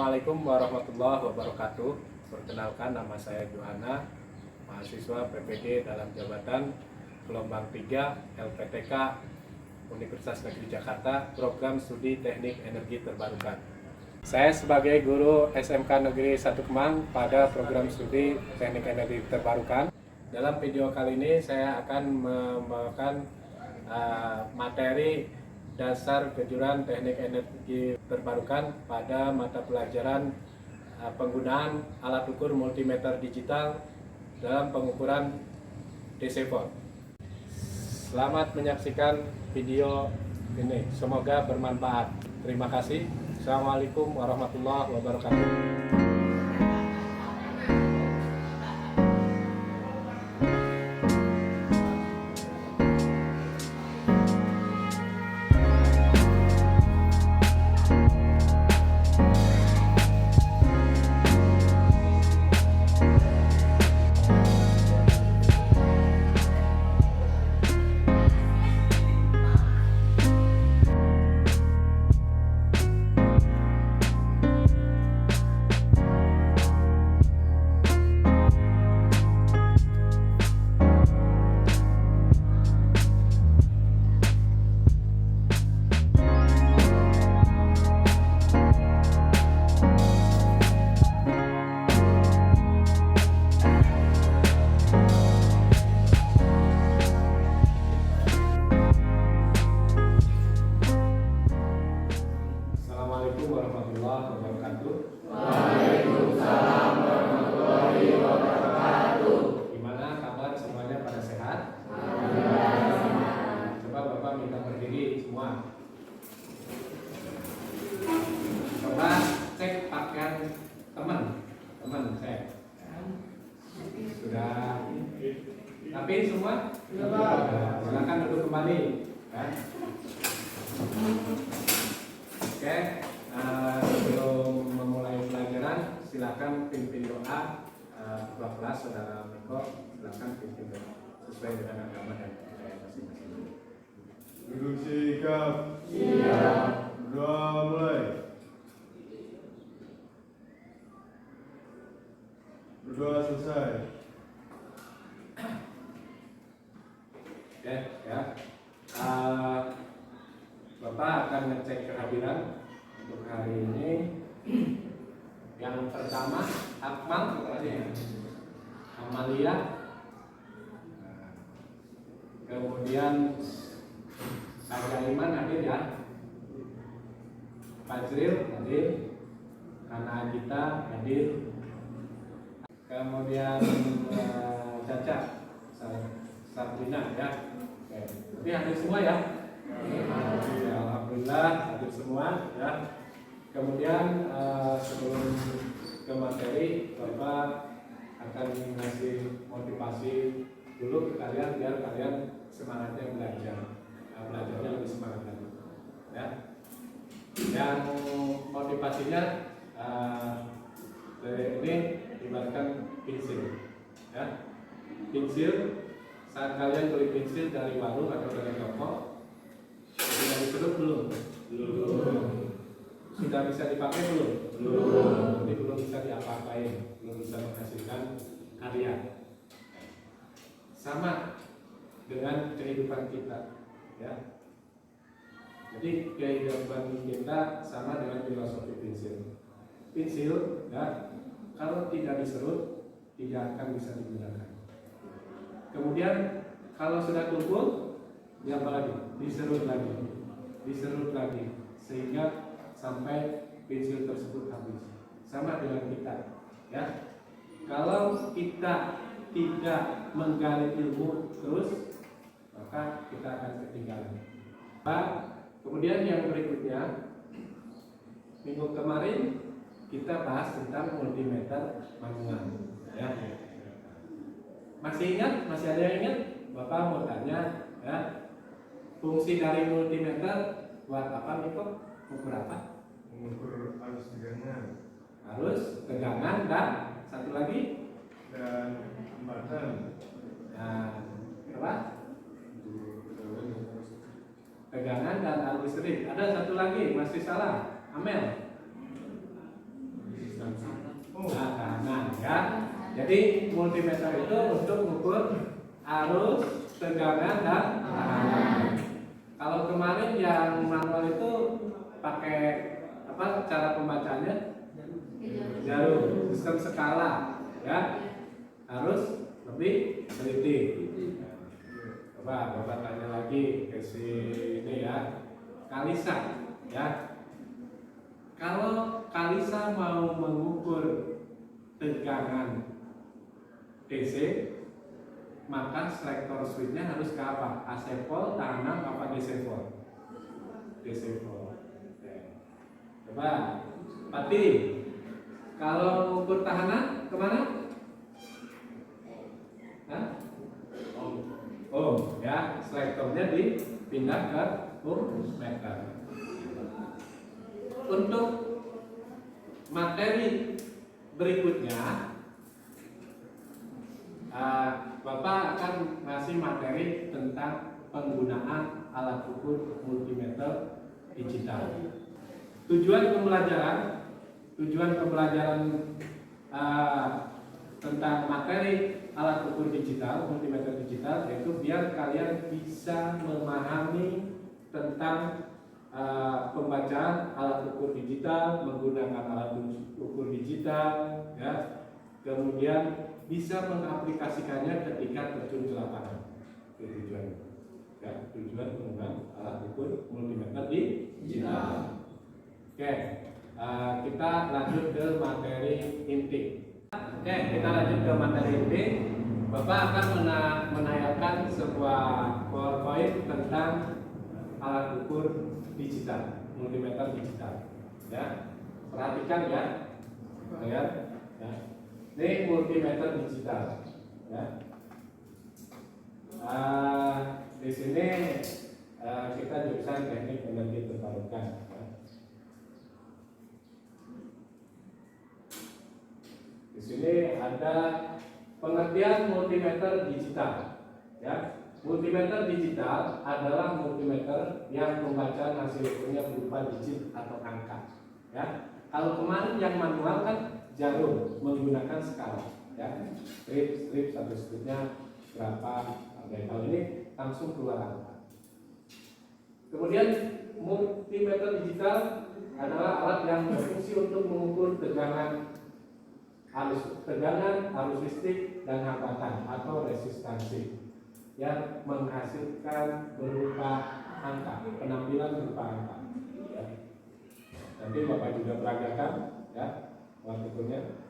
Assalamualaikum warahmatullahi wabarakatuh. Perkenalkan, nama saya Johana, mahasiswa PPG dalam jabatan gelombang 3 LPTK Universitas Negeri Jakarta, program studi Teknik Energi Terbarukan. Saya sebagai guru SMK Negeri 1 Kemang pada program studi Teknik Energi Terbarukan. Dalam video kali ini saya akan membawakan materi dasar kejuruan Teknik Energi Terbarukan pada mata pelajaran penggunaan alat ukur multimeter digital dalam pengukuran DC volt. Selamat menyaksikan video ini, semoga bermanfaat. Terima kasih. Assalamualaikum warahmatullahi wabarakatuh. Assalamualaikum warahmatullahi wabarakatuh. Waalaikumsalam warahmatullahi wabarakatuh. Gimana kabar semuanya, pada sehat? Alhamdulillah. Coba Bapak minta berdiri semua. Coba cek pakaian teman cek. Sudah tapi semua? Silakan duduk kembali. Ya. Oke, sebelum memulai pelajaran, silakan pimpin doa. Ketua kelas Saudara Miko, silakan pimpin doa sesuai dengan agama dan budaya masing-masing. Duduk sikap. Siap. Berdoa mulai. Berdoa selesai. Oke, ya. Bapak akan ngecek kehadiran untuk hari ini. Yang pertama, Akmal, Amalia, kemudian Kak Iman hadir ya, Fajril hadir, Kana Agita hadir, kemudian Caca, Sabrina ya. Oke. Tapi hadir semua ya. Ya, alhamdulillah hadir semua ya. Kemudian sebelum ke materi, Bapak akan ngasih motivasi dulu ke kalian biar kalian semangatnya belajar, belajarnya lebih semangat lagi ya. Yang motivasinya ini ibaratkan pensil ya. Pensil, saat kalian beli pensil dari warung atau dari toko, sudah diserut belum? Sudah bisa dipakai belum? Jadi belum bisa diapa-apain, belum bisa menghasilkan karya. Sama dengan kehidupan kita, ya. Jadi kehidupan kita sama dengan filosofi pensil. Pensil, ya, kalau tidak diserut tidak akan bisa digunakan. Kemudian kalau sudah tumpul, ya apa lagi? Diserut lagi, sehingga sampai pensil tersebut habis. Sama dengan kita, ya. Kalau kita tidak menggali ilmu terus, maka kita akan ketinggalan. Kemudian yang berikutnya, minggu kemarin kita bahas tentang multimeter manual, ya. Masih ingat? Masih ada yang ingat? Bapak mau tanya, ya. Fungsi dari multimeter buat apa nih kok? Ukur apa? Mengukur arus tegangan Arus, tegangan, dan satu lagi dan kecepatan. nah, apa? Tegangan dan arus listrik. Ada satu lagi masih salah, Amel. Jadi multimeter itu untuk mengukur arus, tegangan, dan tekanan. Kalau kemarin yang manual itu pakai apa cara pembacanya? Jarum, sistem skala, ya harus lebih teliti. Coba Bapak tanya lagi ke sini ya, Kalisa, ya. Kalau Kalisa mau mengukur tegangan DC, maka selektor switchnya harus ke apa? AC volt, tahanan, apa DC volt? DC volt. Coba, Pati, kalau mengukur tahanan kemana? Hah? Oh, ya, selektornya dipindah ke ohmmeter. Untuk materi berikutnya, Bapak akan ngasih materi tentang penggunaan alat ukur multimeter digital. Tujuan pembelajaran tentang materi alat ukur digital, multimeter digital, yaitu biar kalian bisa memahami tentang pembacaan alat ukur digital, menggunakan alat ukur digital, ya, kemudian bisa mengaplikasikannya ketika terjun ke lapangan. Itu tujuannya. Ya, tujuan penggunaan alat ukur multimeter digital. Oke, kita lanjut ke materi inti. Oke, kita lanjut ke materi inti. Bapak akan menayangkan sebuah PowerPoint tentang alat ukur digital, multimeter digital. Ya, perhatikan ya, lihat. Ya. Ini multimeter digital. Ya. Di sini kita jurusan teknik energi terbarukan. Ya. Di sini ada pengertian multimeter digital. Ya. Multimeter digital adalah multimeter yang pembacaan hasil ukurnya berupa digit atau angka. Ya. Kalau kemarin yang manual kan jarum menggunakan skala. Ya. Strip satu stripnya berapa. Kalau ini langsung keluar angka. Kemudian multimeter digital adalah alat yang berfungsi untuk mengukur tegangan arus listrik dan hambatan atau resistansi yang menghasilkan berupa angka, penampilan berupa angka. Ya. Nanti Bapak juga peragakan, ya, alat ukurnya.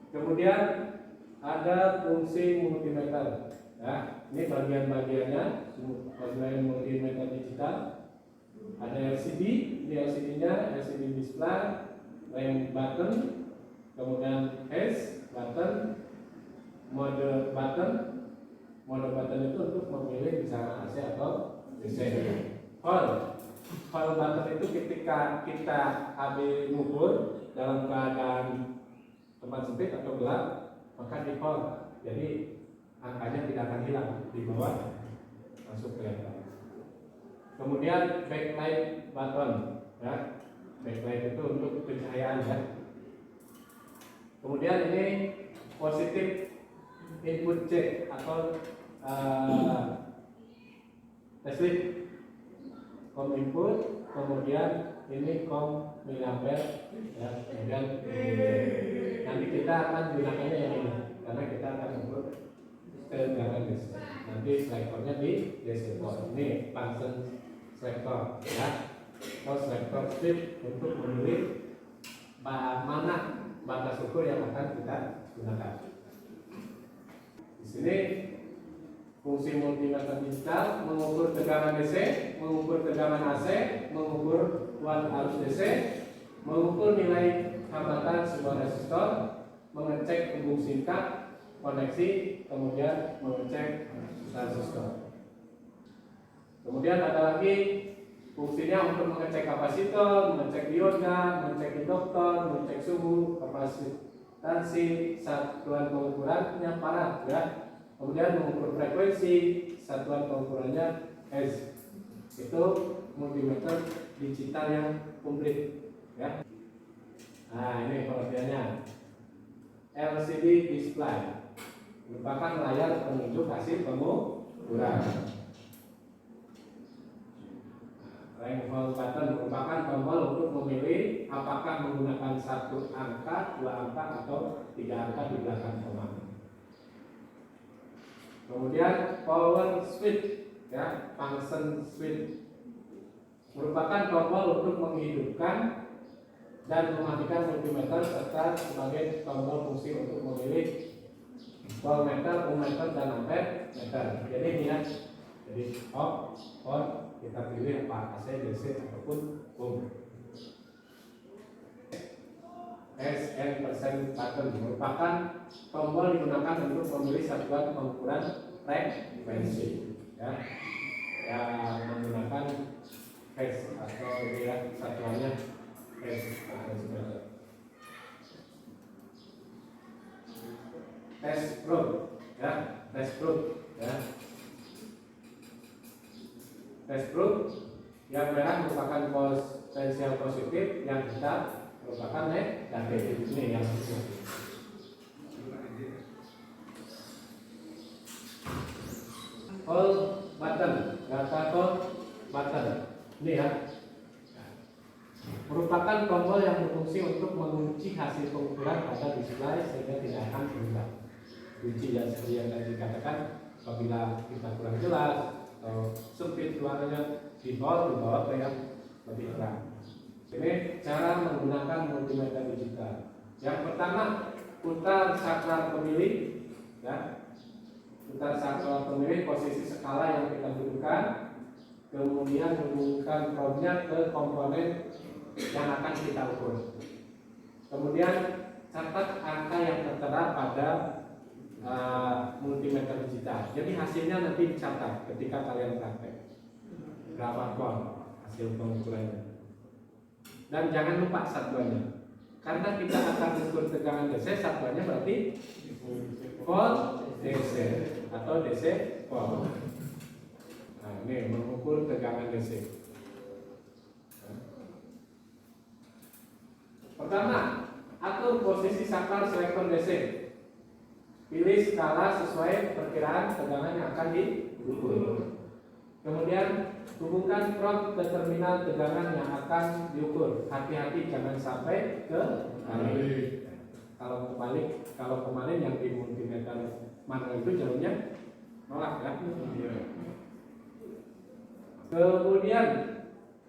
Kemudian ada fungsi multimeter. Ya, ini bagian-bagiannya, bagian multimeter digital. Ada LCD, ini LCD-nya, LCD display, lamp button, kemudian hash button, mode button itu untuk memilih misalnya AC atau DC. Hold button itu ketika kita habis mengukur dalam keadaan tempat sempit atau gelap, maka di hold, jadi angkanya tidak akan hilang di bawah, langsung kelihatan. Kemudian backlight button, ya, backlight itu untuk pencahayaan, ya. Kemudian ini positif input jack atau listrik, com input, kemudian ini com miliampere, ya, kemudian nanti kita akan gunakannya yang ini karena kita akan input tegangan DC. Nanti selektornya di DC port. Ini function selektor, ya, atau selektor strip untuk memilih mana batas ukur yang akan kita gunakan. Di sini fungsi multimeter digital mengukur tegangan DC, mengukur tegangan AC, mengukur watt arus DC, mengukur nilai hambatan sebuah resistor, mengecek hubung singkat, koneksi, kemudian mengecek transistor. Kemudian ada lagi fungsinya untuk mengecek kapasitor, mengecek dioda, mengecek induktor, mengecek suhu, kapasitansi, satuan pengukurannya farad, ya. Kemudian mengukur frekuensi, satuan pengukurannya hertz. Itu multimeter digital yang komplit, ya. Nah, ini pengertiannya. LCD display merupakan layar penunjuk hasil pengukuran. Rainbow button merupakan tombol untuk memilih apakah menggunakan satu angka, dua angka, atau tiga angka di belakang koma. Kemudian power switch, ya, function switch merupakan tombol untuk menghidupkan dan mematikan multimeter serta sebagai tombol fungsi untuk memilih voltmeter, ohmmeter, dan ampere meter. Jadi ini ya, jadi off, on, kita pilih apa AC, DC ataupun ohm. SN persen button merupakan tombol digunakan untuk memilih satuan pengukuran frekuensi, ya, yang menggunakan hertz atau ya, satuannya hertz frekuensi meter. Test probe, ya, test probe, ya. Test probe yang merah merupakan potensial positif, yang hitam merupakan negatif. Ini yang all button, data all button. Ini ya, merupakan tombol yang berfungsi untuk mengunci hasil pengukuran pada display sehingga tidak akan berubah. Kunci yang seperti yang tadi dikatakan, apabila kita kurang jelas atau sempit suaranya, di bawah ke yang lebih terang. Ini cara menggunakan multimeter digital. Yang pertama, putar saklar pemilih, ya. Putar saklar pemilih posisi skala yang kita butuhkan, kemudian hubungkan probe-nya ke komponen yang akan kita ukur. Kemudian catat angka yang tertera pada multimeter digital. Jadi hasilnya nanti dicatat ketika kalian praktek. Berapa volt hasil pengukurannya. Dan jangan lupa satuannya. Karena kita akan mengukur tegangan DC, satuannya berarti volt DC atau DC volt. Nah, ini mengukur tegangan DC. Pertama, atur posisi saklar selektor DC. Pilih skala sesuai perkiraan tegangan yang akan diukur. Kemudian hubungkan probe ke terminal tegangan yang akan diukur. Hati-hati jangan sampai ke kebalik. Kalau kemarin yang di multimeter manual itu jalurnya nolak ya. Kemudian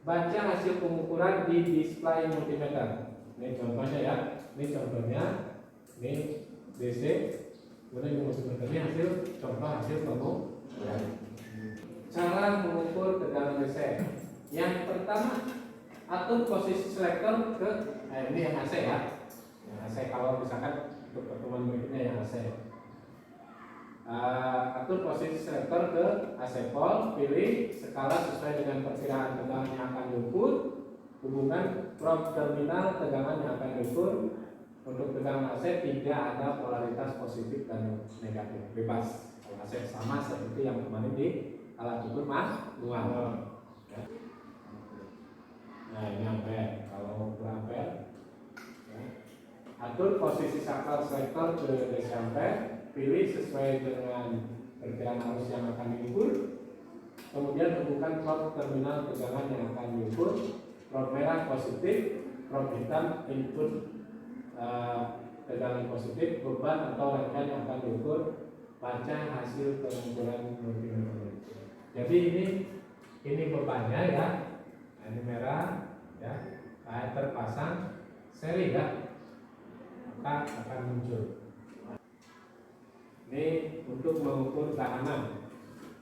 baca hasil pengukuran di display multimeter. Ini contohnya ya. Ini contohnya. Ini DC. Kemudian multimeter ini contoh hasil pengukuran. Cara mengukur tegangan DC. Yang pertama, atur posisi selektor ke ini yang AC ya. Yang AC kalau misalkan untuk pertemuan berikutnya yang AC. Atur posisi selektor ke AC pol, pilih skala sesuai dengan perkiraan tegangan yang akan diukur, hubungan probe terminal tegangan yang akan diukur. Untuk tegangan AC tidak ada polaritas positif dan negatif, bebas. Kalau AC sama seperti yang kemarin di alat ukur manual. Ya. Nah ini ampere. Kalau ukur ampere, ya. Atur posisi saklar selektor ke DC ampere, pilih sesuai dengan perkiraan arus yang akan diukur. Kemudian hubungkan probe terminal tegangan yang akan diukur. Probe merah positif, probe hitam input tegangan positif, beban atau rangkaian yang akan diukur. Baca hasil pengukuran multimeter. Jadi ini bebannya ya, ini merah ya, terpasang seri ya, maka akan muncul. Ini untuk mengukur tahanan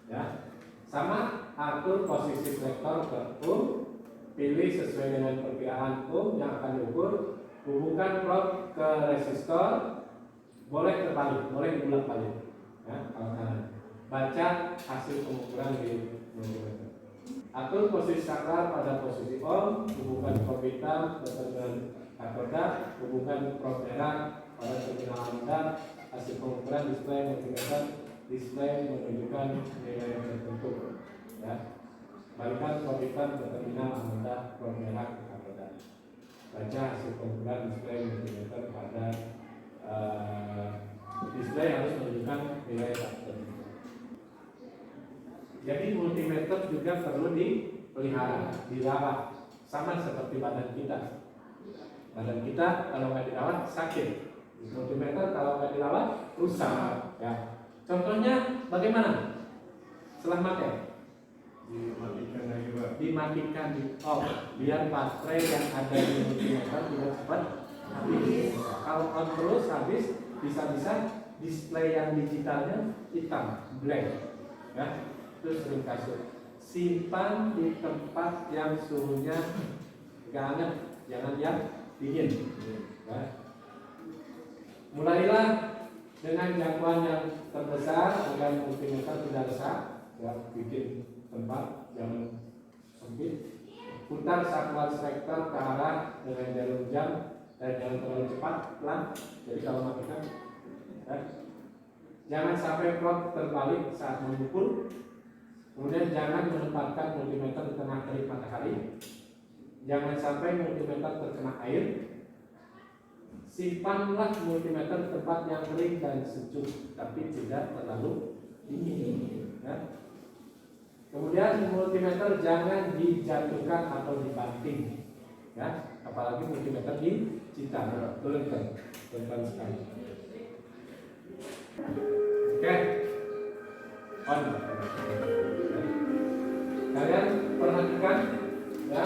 ya, sama atur posisi selektor ke ohm, pilih sesuai dengan perkiraan ohm yang akan diukur. Hubungkan probe ke resistor, boleh terbalik, boleh dibolak balik ya, kalau kanan. Baca hasil pengukuran di multimeter. Atur posisi saklar pada posisi on, hubungkan probe hitam ke terminal katoda, hubungkan probe merah pada terminal anoda. Hasil pengukuran display multimeter, display menunjukkan nilai tertentu ya. Balikan probe hitam ke terminal anoda, probe merah ke katoda. baca hasil pengumpulan display multimeter pada display harus menunjukkan nilai tertentu. Jadi multimeter juga perlu dipelihara, dirawat, sama seperti badan kita. Badan kita kalau nggak dirawat sakit. Multimeter kalau nggak dirawat rusak. Ya. Contohnya bagaimana? Setelah pakai Dimatikan lagi Pak. dimatikan di off biar baterai yang ada di multimeter tidak cepat habis. Kalau on terus habis bisa-bisa display yang digitalnya hitam, blank. Ya, terus sering kasus. Simpan di tempat yang suhunya nggak hangat, jangan yang dingin. Ya. Mulailah dengan jangkauan yang terbesar agar multimeter tidak rusak. Ya, bikin tempat jangan sempit. Putar saklar spekter ke arah dengan jarum jam dan jangan terlalu cepat, pelan. Jadi kalau matikan, ya. Jangan sampai plot terbalik saat memukul. Kemudian jangan menempatkan multimeter di tengah terik matahari. Jangan sampai multimeter terkena air. Simpanlah multimeter di tempat yang kering dan sejuk, tapi tidak terlalu dingin. Ya. Kemudian multimeter jangan dijatuhkan atau dibanting, ya. Apalagi multimeter dicita, turunkan sekali. Oke, on. Kalian perhatikan, ya.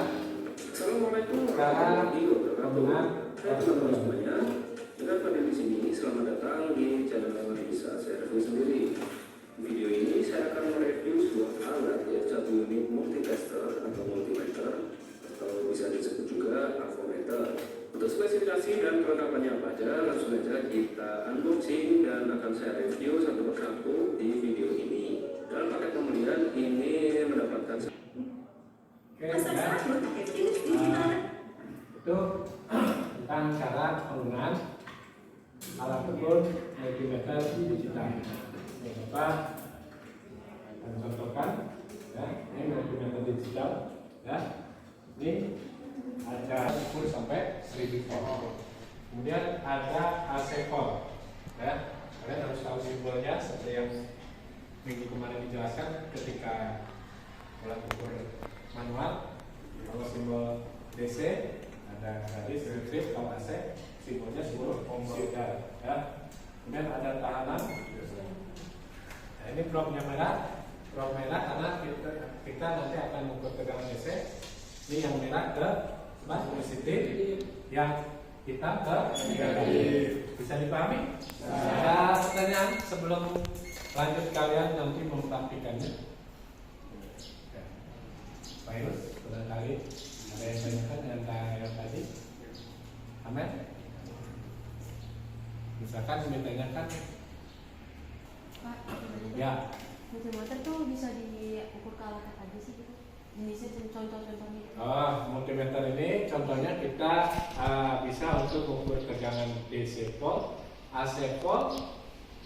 Assalamualaikum Cara penggunaan semuanya. Dengan pada di sini, selamat datang di channel Bisa Servis Sendiri. Video ini saya akan mereview sebuah alat, yaitu satu unit multitester atau multimeter, atau bisa disebut juga avometer. Untuk spesifikasi dan perlengkapannya apa aja, langsung saja kita unboxing dan akan saya review satu persatu di video ini. Dalam paket pembelian ini mendapatkan Oke, ya. Itu tentang cara penggunaan alat ukur multimeter digital. Bapak akan contohkan, ya. Ini multimeter digital, ya. Ini ada ukur sampai 1000 volt. Kemudian ada AC volt, ya. Kalian harus tahu simbolnya seperti yang minggu kemarin dijelaskan ketika alat ukur manual. Kalau simbol DC ada garis listrik, kalau AC simbolnya simbol omega, ya. Kemudian ada tahanan. Nah, ini probe merah karena kita nanti akan mengukur tegangan DC. Ini yang merah ke positif, yang hitam ke negatif. Bisa dipahami? Ada pertanyaan sebelum lanjut kalian nanti mempraktikannya? Virus, barangkali ada yang tanyakan dengan yang tadi. Amin. Misalkan ditanyakan, Pak, ya. multimeter tuh bisa diukur ke alat apa aja sih? Jenisnya contoh-contohnya. Multimeter ini contohnya kita bisa untuk mengukur tegangan DC volt, AC volt,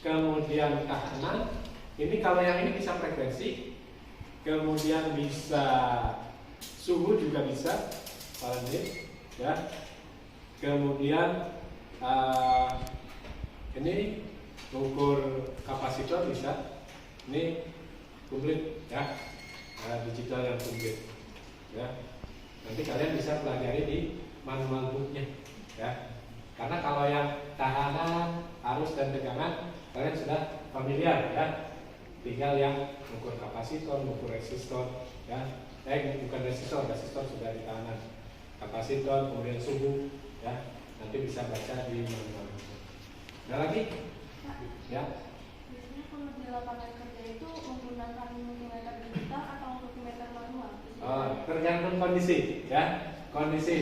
kemudian tahanan. Ini kalau yang ini bisa frekuensi, kemudian bisa suhu juga bisa, Fahrenheit, ya. Kemudian ini mengukur kapasitor bisa. Ini komplit, ya. Digital yang komplit, ya. Nanti kalian bisa pelajari di manual booknya, ya. Karena kalau yang tahanan, arus dan tegangan kalian sudah familiar, ya. Tinggal yang mengukur kapasitor, mengukur resistor, ya. Bukan resistor sudah di tahanan. Kapasitor, kemudian suhu, ya. Nanti bisa baca di manual. Ada lagi? Ya. Biasanya kalau di lapangan kerja itu menggunakan multimeter digital atau multimeter manual? Tergantung kondisi, ya. Kondisi.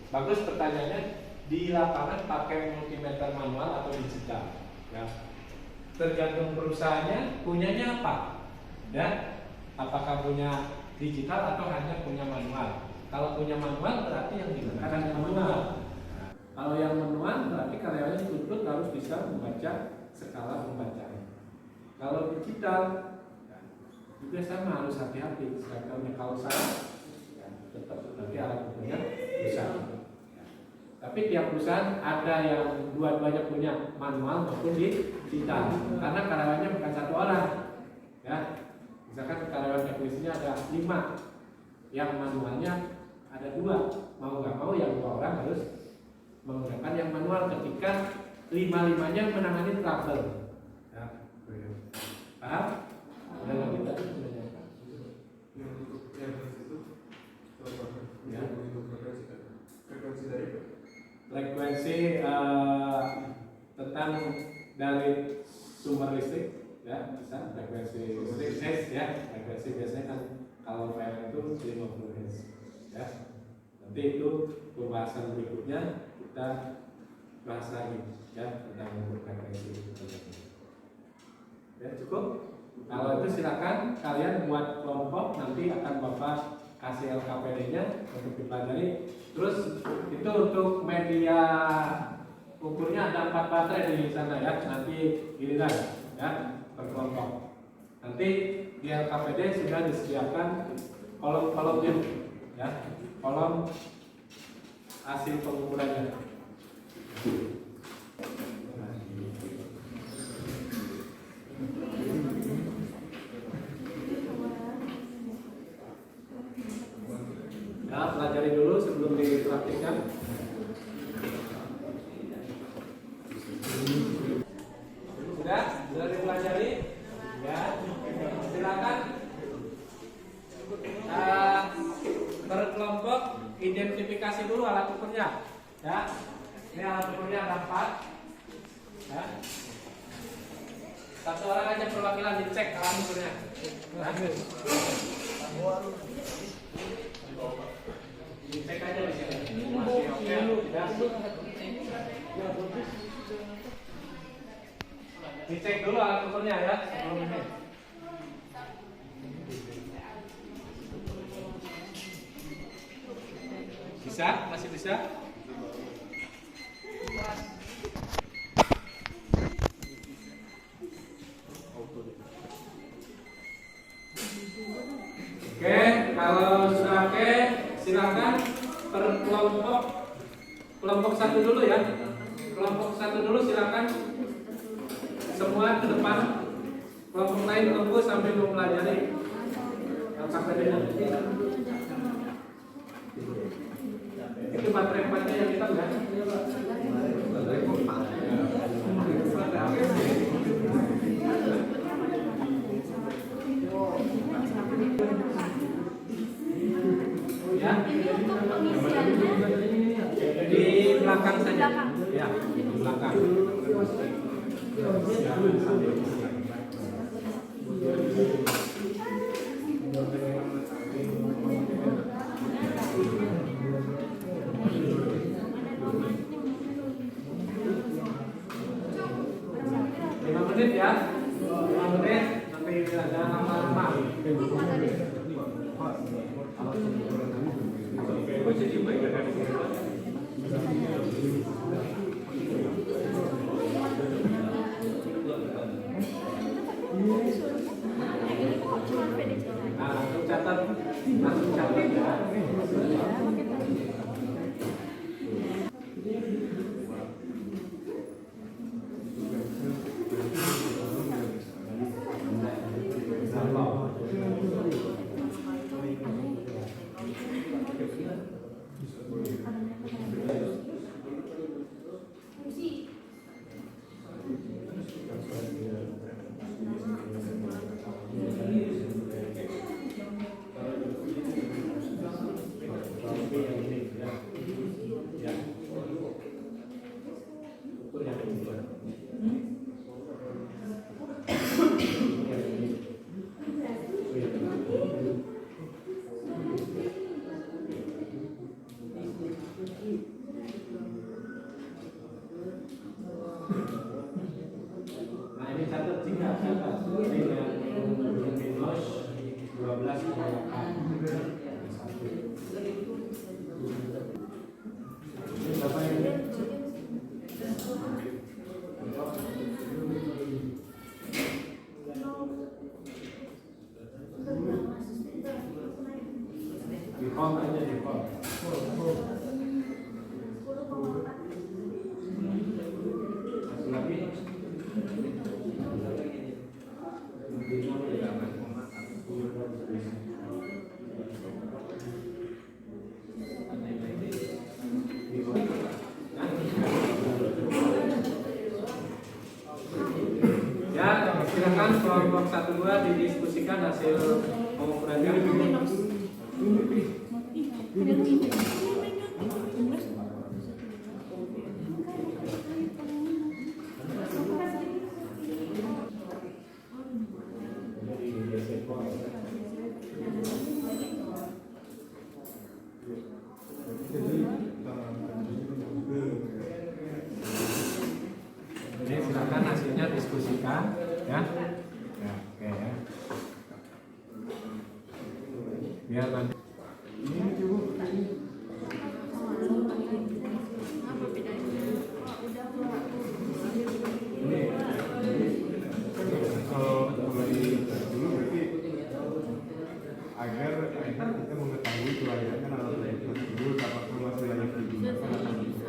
Bagus pertanyaannya, di lapangan pakai multimeter manual atau digital, ya. Tergantung perusahaannya punyanya apa, ya. Apakah punya digital atau hanya punya manual? Kalau punya manual berarti yang digunakan hanya manual. Nah, kalau yang manual berarti karyawannya dituntut harus bisa membaca skala pembacaan. Kalau digital ya, juga sama, harus hati-hati. Kalau salah, ya, tetap nanti alat ukurnya rusak. Tapi tiap perusahaan ada yang dua-duanya punya manual maupun digital. Karena karyawannya bukan satu orang, ya. Misalkan karyawan teknisinya ada 5, yang manualnya ada 2. Mau nggak mau yang 2 orang harus menggunakan yang manual ketika 5-5-nya menangani trouble. Ya. Paham? Ada lagi tadi sebenarnya. Ya. Frekuensi tentang dari sumber listrik, ya bisa frekuensi listrik Hz, ya. Frekuensi biasanya kan kalau PLN itu 50 Hz, ya. Nanti itu pembahasan berikutnya kita bahas lagi, ya, tentang frekuensi. Ya cukup. Kalau itu silakan kalian buat kelompok, nanti akan Bapak kasih LKPD-nya untuk dipelajari. Terus itu untuk media ukurnya ada 4 baterai di sana, ya. Nanti giliran, ya, per kelompok. Nanti di LKPD sudah disediakan kolom-kolomnya, ya, kolom hasil pengukurannya. Ya, pelajari dulu sebelum dipraktikkan. Sudah dipelajari? Ya, silakan. Per kelompok identifikasi dulu alat ukurnya. Ya, ini alat ukurnya ada 4. Ya. Satu orang aja perwakilan dicek alat ukurnya. Dicek aja di sini. Masih oke, ya. Dicek dulu alat ukurnya, ya, sebelum ini. Bisa? Masih bisa? Oke, kalau sudah oke, silakan per kelompok 1 dulu, ya. Kelompok 1 dulu silakan semua ke depan. Kelompok lain tunggu sambil mempelajari LKPD-nya. Itu baterai-baterai yang kita lihat. Ya. Di belakang saja. Ya, di belakang. Menit ya, 5 menit sampai jangan lama-lama. Nah, langsung catat ya. kelompok 1-2 didiskusikan hasil pengukurannya. Jadi silakan hasilnya diskusikan ya. Ya, oke ya. Biar nanti Kalau kembali dulu berarti agar kita mengetahui kelayakan alat tersebut apakah masih layak digunakan atau tidak.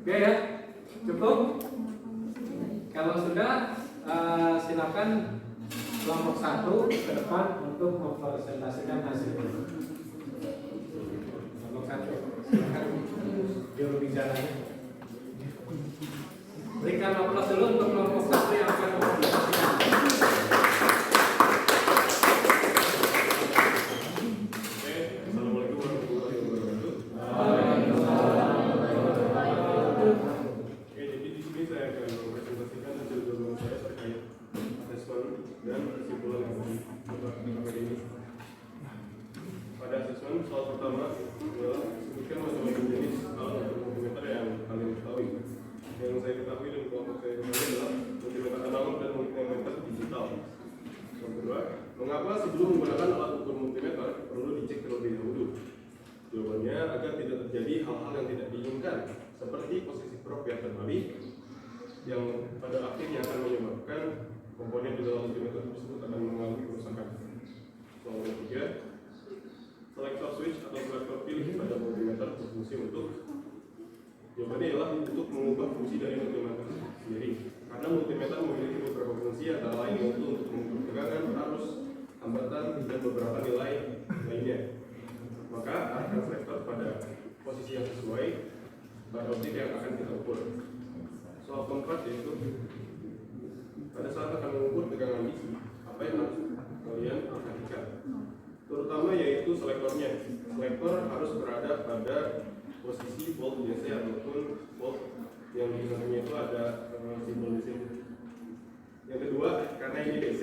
oke ya, cukup. Kalau sudah, silakan kelompok 1 ke depan untuk mempresentasikan hasilnya. Kelompok 1, silakan juru bicaranya. Berikan aplaus dulu untuk kelompok 1 yang akan mempresentasikan. Assalamualaikum warahmatullahi wabarakatuh. Oke, jadi di sini saya akan mempresentasikan hasil jawaban saya terkait asesmen dan kesimpulan yang dibuat di materi ini. Pada asesmen, soal pertama adalah sebutkan masing-masing jenis alat atau multimeter yang kalian ketahui. Yang saya ketahui dan kelompok saya ketahui adalah multimeter analog dan multimeter digital. Yang kedua, mengapa sebelum menggunakan alat ukur multimeter perlu dicek terlebih dahulu? Jawabannya agar tidak terjadi hal-hal yang tidak diinginkan, seperti posisi probe yang terbalik, yang pada akhirnya akan menyebabkan komponen di dalam multimeter tersebut akan mengalami kerusakan. Soal yang ketiga, selektor switch atau selektor pilih pada multimeter berfungsi untuk, jawabannya adalah untuk mengubah fungsi dari multimeter sendiri. Karena multimeter memiliki beberapa fungsi antara lain yaitu untuk mengukur tegangan, arus, hambatan, dan beberapa nilai lainnya. Maka arahkan selektor pada posisi yang sesuai pada objek yang akan kita ukur. Soal keempat yaitu pada saat akan mengukur tegangan DC, apa yang harus kalian perhatikan? Terutama yaitu selektornya. Selektor harus berada pada posisi volt DC ataupun volt yang di sampingnya itu ada simbol di sini. Yang kedua, karena ini DC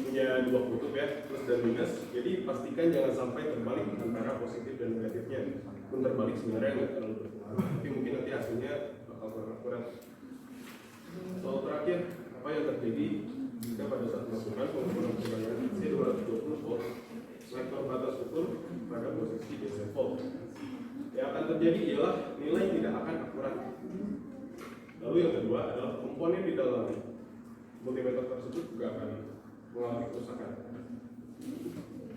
punya dua kutub ya, plus dan minus, jadi pastikan jangan sampai terbalik antara positif dan negatifnya. Pun terbalik sebenarnya nggak terlalu berpengaruh, tapi mungkin nanti hasilnya bakal kurang akurat. Soal terakhir, apa yang terjadi jika pada saat melakukan pengukuran tegangan DC 220 volt, selektor batas ukur pada posisi DC volt? Yang akan terjadi ialah nilai tidak akan akurat. Lalu yang kedua adalah komponen di dalam multimeter tersebut juga akan mengalami kerusakan.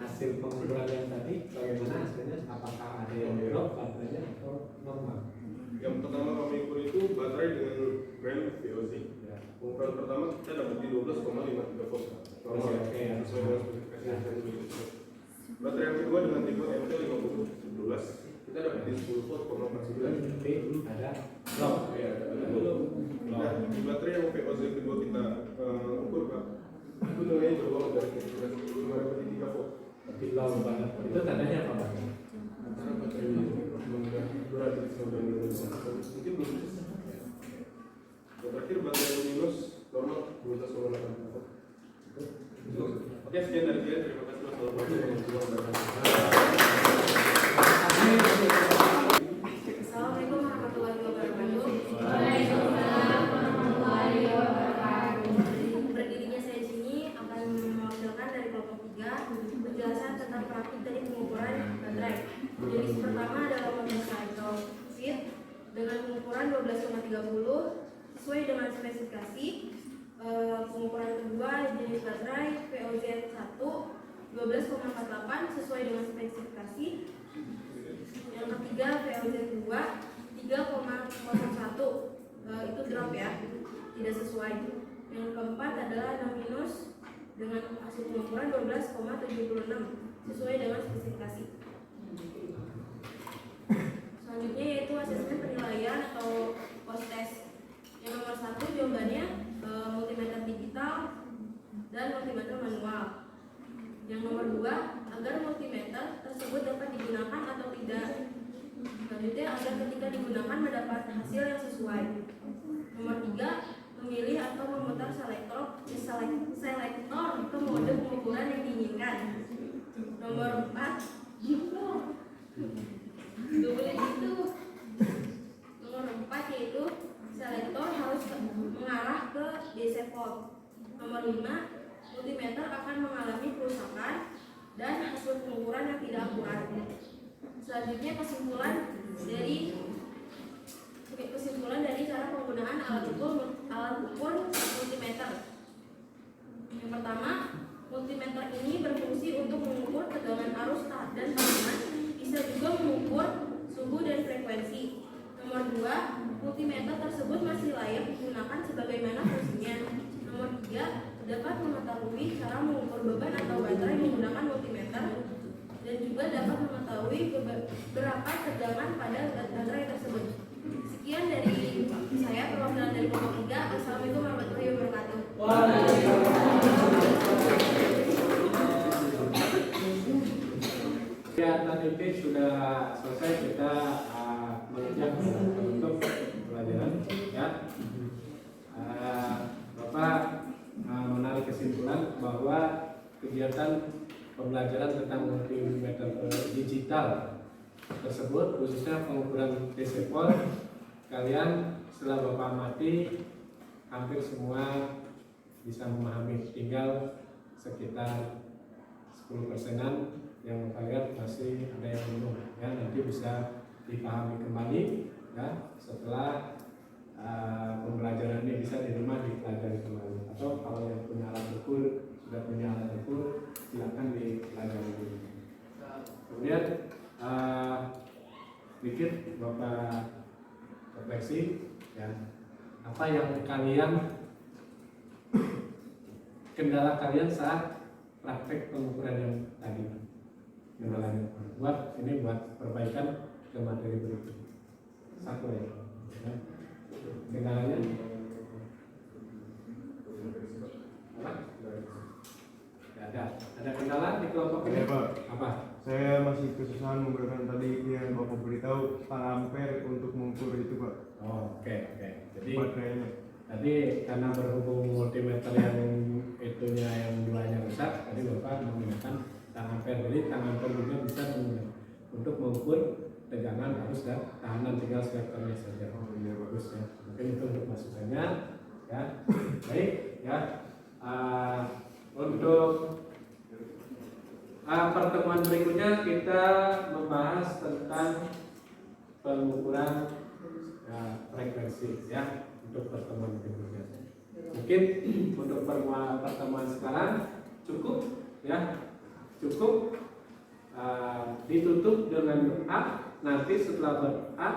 Hasil pengukuran yang tadi bagaimana hasilnya? Apakah ada yang drop baterainya atau normal? Yang pertama kami ukur itu baterai dengan brand VOC. Ya. Pengukuran pertama kita dapat di 12,53 volt. Normal ya, Oke, ya. sesuai dengan spesifikasi yang saya tulis. Baterai yang kedua dengan tipe MT5011 kita dapat di 10 volt, 49. Jadi ada drop. Ya, ada dulu. Nah, di baterai yang VOC kedua kita ukur Pak, itu nilainya jauh dari spesifikasi 5,3 volt. Tapi low banget. Itu tandanya apa Pak? Antara baterai ini berat dan mungkin belum. Yang terakhir baterai minus normal 12,8 volt. Oke, sekian dari saya. Terima kasih. Wassalamualaikum Assalamualaikum warahmatullahi wabarakatuh. Berdirinya saya di sini akan mewakilkan dari kelompok 3 penjelasan tentang praktik dari pengukuran baterai. Jenis pertama adalah motorcycle fit dengan pengukuran 12,30 sesuai dengan spesifikasi. Pengukuran kedua jenis baterai VOZ1 12,48 sesuai dengan spesifikasi. Yang ketiga VOZ2 3,01 itu drop ya, tidak sesuai. Yang keempat adalah 6 minus dengan hasil pengukuran 12,76 sesuai dengan spesifikasi. Selanjutnya yaitu asesmen penilaian atau post test. Yang nomor 1 jawabannya multimeter digital dan multimeter manual. Yang nomor 2 agar multimeter tersebut dapat digunakan atau tidak. Selanjutnya agar ketika digunakan mendapat hasil yang sesuai. Nomor 3 memilih atau memutar selektor ke mode pengukuran yang diinginkan. Nomor 4 Nomor 4 yaitu selektor harus mengarah ke DC port. Nomor 5 multimeter akan mengalami kerusakan dan hasil pengukuran yang tidak akurat. Selanjutnya kesimpulan dari cara penggunaan alat ukur multimeter. Yang pertama, multimeter ini berfungsi untuk mengukur tegangan arus dan tekanan, bisa juga mengukur suhu dan frekuensi. Nomor 2, multimeter tersebut masih layak digunakan sebagaimana fungsinya. Nomor 3, dapat mengetahui cara mengukur beban atau baterai menggunakan multimeter dan juga dapat mengetahui berapa tegangan pada baterai tersebut. Sekian dari saya, perwakilan dari kelompok 3. Assalamualaikum warahmatullahi wabarakatuh. Kegiatan ini sudah selesai, kita menginjak untuk pelajaran ya. Bapak menarik kesimpulan bahwa kegiatan pembelajaran tentang multimeter digital tersebut, khususnya pengukuran DC port, kalian setelah Bapak amati hampir semua bisa memahami, tinggal sekitar 10%-an yang kalian masih ada yang belum ya, nanti bisa dipahami kembali ya setelah pembelajaran ini bisa di rumah dipelajari kembali, atau kalau yang punya alat ukur, sudah punya alat ukur, silakan dipelajari dulu. Kemudian sedikit Bapak refleksi ya, apa yang kendala kalian saat praktek pengukuran yang tadi, kendalanya buat perbaikan ke materi berikut. Satu ya, kendalanya ada kendala di kelompok ini? Pak. Apa? Saya masih kesusahan menggunakan tadi yang Bapak beritahu tang ampere untuk mengukur itu, Pak. Oke. Jadi baterainya. tadi karena berhubung multimeter yang itunya yang duanya rusak, tadi Bapak menggunakan tang ampere. Jadi tang ampere juga bisa untuk mengukur tegangan arus dan tekanan, tinggal selektornya saja. Oh iya, Bagus ya. Mungkin itu untuk masukannya ya. Baik ya. Untuk pertemuan berikutnya kita membahas tentang pengukuran frekuensi ya, untuk pertemuan berikutnya. Mungkin untuk pertemuan sekarang cukup ya, ditutup dengan doa. Nanti setelah berdoa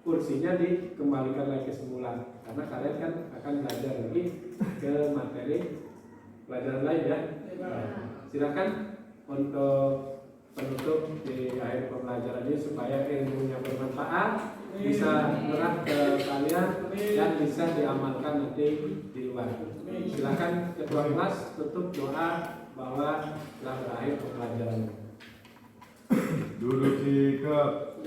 kursinya dikembalikan lagi semula, karena kalian kan akan belajar lagi ke materi pelajaran lain ya. Silakan untuk penutup di akhir pembelajaran ini supaya ilmunya bermanfaat, bisa menerap ke kalian dan bisa diamalkan nanti di luar. Silakan ketua kelas tutup doa bahwa telah berakhir pembelajaran. Duduk sikap.